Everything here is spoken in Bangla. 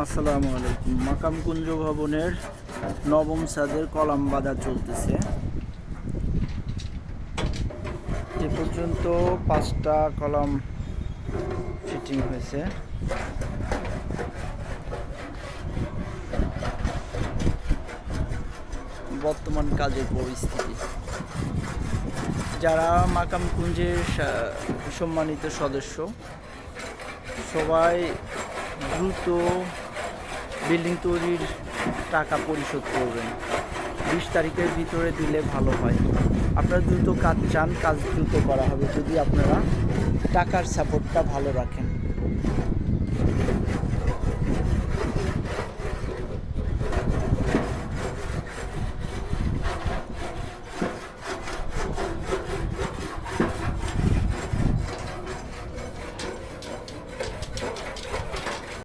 আসসালামু আলাইকুম। মাকাম কুঞ্জ ভবনের নবম ছাদের কলাম বাঁধা চলতেছে। এ পর্যন্ত 5টা কলাম ফিটিং হয়েছে। বর্তমান কাজের পরিস্থিতি, যারা মাকাম কুঞ্জের সম্মানিত সদস্য সবাই দ্রুত বিল্ডিং তৈরির টাকা পরিশোধ করবেন। 20 তারিখের ভিতরে দিলে ভালো হয়। আপনারা দ্রুত কাজ চান, কাজ দ্রুত করা হবে যদি আপনারা টাকার সাপোর্টটা ভালো রাখেন।